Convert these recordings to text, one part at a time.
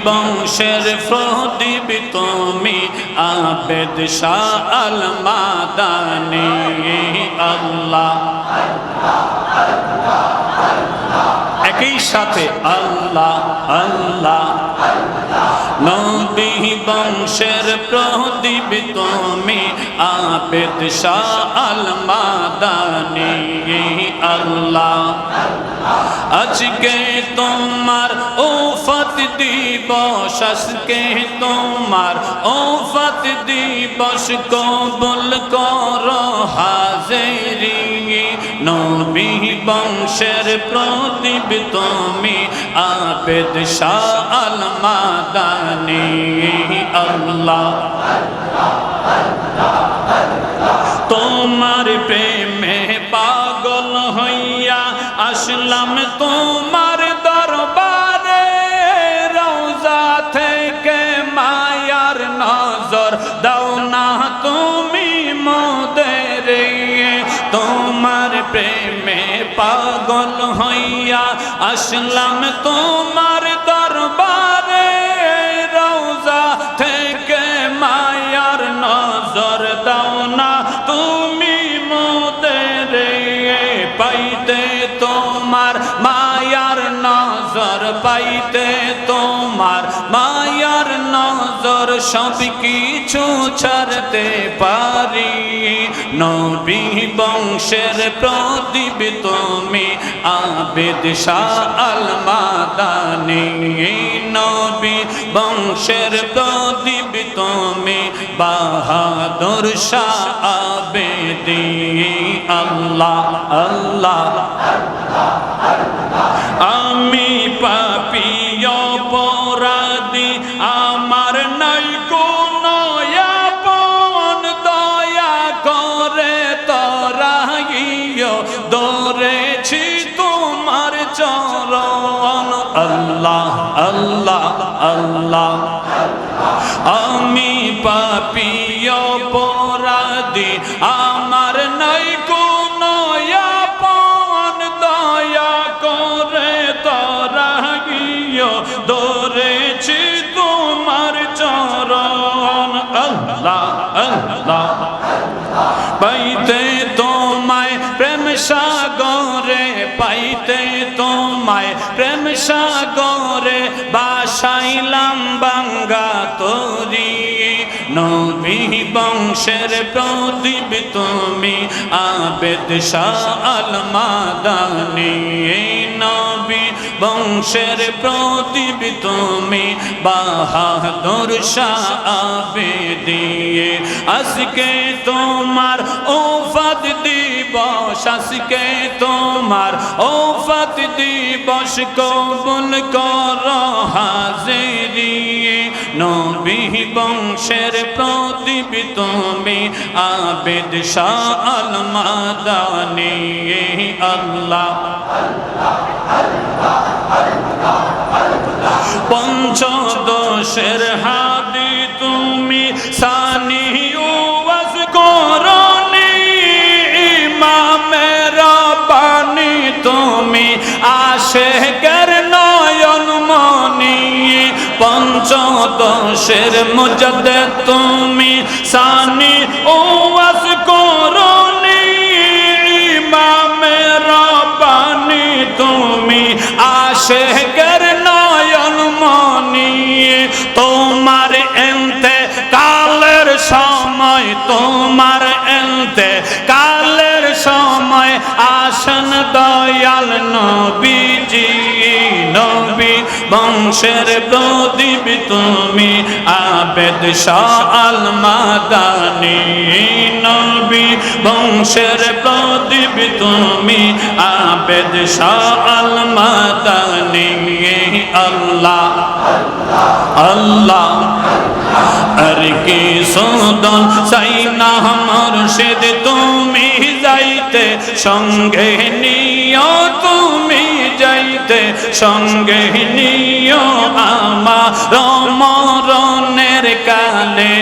বংশের প্রদীপ তুমি আবেদ শাহ আল মাদানী আল্লাহ একই সাথে আল্লাহ আল্লাহ নবী বংশের প্রদীপ তুমি আবেদ শাহ আল মাদানী আল্লাহ আজকে তোমার উফত দিবস আজকে তোমার উফত দিবস কবুল করো হাজিরি নবী বংশের প্রদীপ তুমি আবেদ শাহ আল মাদানী আল্লাহ তোমার প্রেমে পাগল হইয়া আসলাম তোমার দরবারে রওজা থেকে মায়ার নজর দাও না তুমি মোদেরে তোমার প্রেমে পাগল হইয়া আসলাম তোমার দরবারে রওজা থেকে মায়ার নজর দাও না তুমি মোদেরে পাইতে তোমার মায়ার নজর পাইতে তোমার মায়ার নজর সব কিছু ছাড়তে পারি নবী বংশের প্রদীপ তুমি আবেদ শাহ আল মাদানী নবী বংশের প্রদীপ তুমি বাহাদুর শাহ আবেদী আল্লাহ আল্লাহ আমি পাপী অপরাধী আমার নাই কোনো আপন দয়া করে তরাইও দৌড়েছি তোমার চরণ আল্লাহ আল্লাহ আল্লাহ আমি পাপী অপরাধী আমার নাই কোনো আপন দয়া করে তরাইও দৌড়েছি তোমার চরণ আল্লাহ আল্লাহ পাইতে তোমায় প্রেম সাগরে পাইতে তোমায় প্রেম সাগরে বাসাইলাম বাঙ্গা তরি নবী বংশের প্রদীপ তুমি আবেদ শাহ আল মাদানী নবী বংশের প্রদীপ তুমি বাহাদুর শাহ আবেদী আজকে তোমার উফত দিবস আজকে তোমার উফত দিবস কবুল করো হাজিরি নবী বংশের প্রদীপ তুমি আবেদ শাহ আল মাদানী আল্লাহ পঞ্চদশের হাদি তুমি সানি ওয়াজ করনি ইমামে রাব্বানি তুমি আশিকের নয়ন মনি পঞ্চদশের মুজাদ্দিদ তুমি সানি ওয়াজ করনি ইমামে রাব্বানি তুমি আশিকের নয়ন মনি তোমার এন্তে কালের সময় তোমার এন্তে কালের সময় আসন দয়াল নবীজি নবী বংশের প্রদীপ তুমি আবেদ শাহ আল মাদানী নবী বংশের প্রদীপ তুমি আবেদ শাহ আল মাদানী আল্লাহ আল্লাহ আর কি সুদন সাইনা মুর্শিদ তুমি যাইতে সঙ্গে নিও তুমি যাইতে সঙ্গে নিও আমার মরণের কালে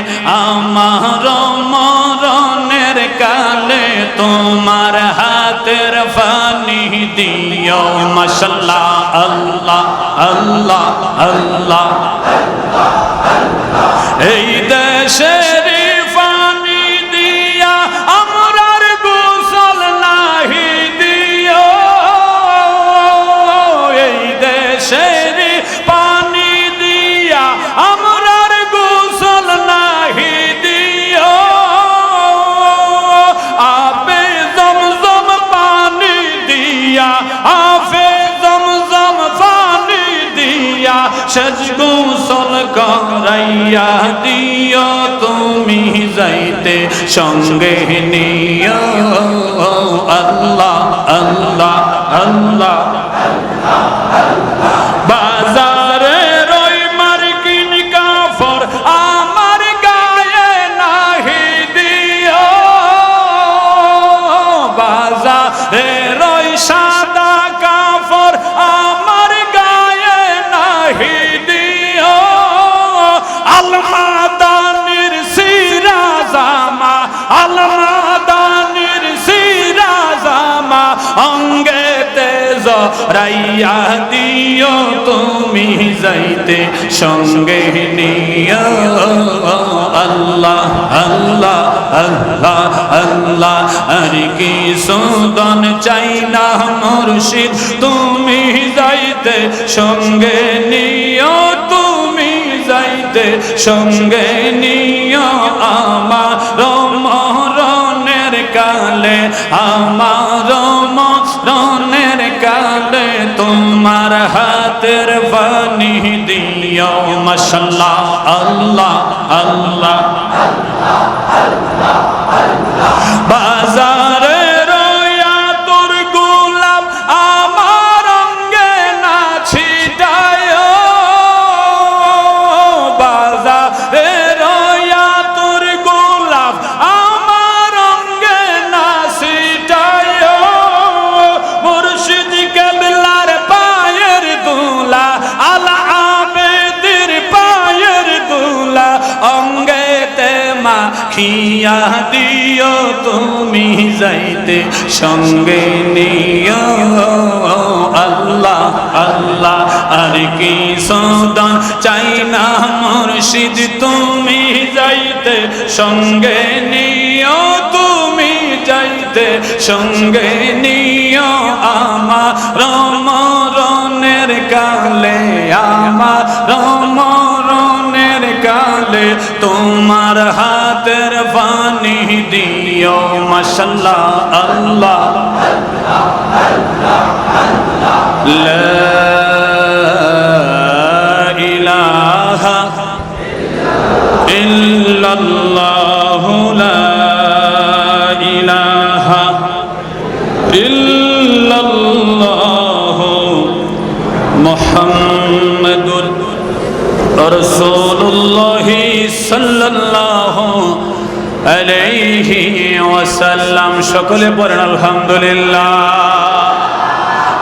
আমার মরণের কালে তোমার হাতের পানি দিও মাশাআল্লাহ আল্লাহ আল্লাহ আল্লাহ এই দেশের পানি দিয়া আমরার গোসল নাহি দিও এই দেশের পানি দিয়া আমরার গোসল নাহি দিও আপে জমজম পানি দিয়া আপে জমজম পানি দিয়া সেজ গোসল করাইয়া দিও তুমি যাইতে সঙ্গে নিও আল্লাহ আল্লাহ আল্লাহ বাজারে রই মার্কিন কাফর আমার গায়ে নাহি দিও বাজারে রই সাদা কাফর আমার গায়ে নাহি দিও আলমাদানির সিরা জামা আলমাদানির সিরা জামা অঙ্গেতে জরাইয়া দিও তুমি যাইতে সঙ্গে নিও আল্লাহ আল্লাহ আল্লাহ আল্লাহ আর কি সুদন চাই না মুর্শিদ তুমি যাইতে সঙ্গে নিও তুমি যাইতে সঙ্গে নিও আমার মরণের কালে আমার মরণের কালে তোমার হাতের পানি দিও মাশাআল্লাহ আল্লাহ আল্লাহ বাজারে রয়া তোর গোলাপ আমার অঙ্গে না ছিটায় বাজারে রয়া তোর গোলাপ আমার অঙ্গে না ছিটায় মুর্শিদ কেবলার পায়ের দুলা আলা আবেদের পায়ের দুলা অঙ্গেতে মাখিয়া দিও তুমি যাইতে সঙ্গে নিও আল্লাহ আল্লাহ আর কি সদন চাই না মুর্শিদ তুমি যাইতে সঙ্গে নিও তুমি যাইতে সঙ্গে নিও আমার মরণের কালে আমার মরণের কালে তোমার হাতের পানি দিও মাশাআল্লাহ আল্লাহ লা ইলাহা ইল্লাল্লাহ লা ইলাহা ইল্লাল্লাহ মুহাম্মাদুর রাসূলুল্লাহ সাল্লাল্লাহু আলাইহি ওয়াসাল্লাম সকলে পড়েন আলহামদুলিল্লাহ।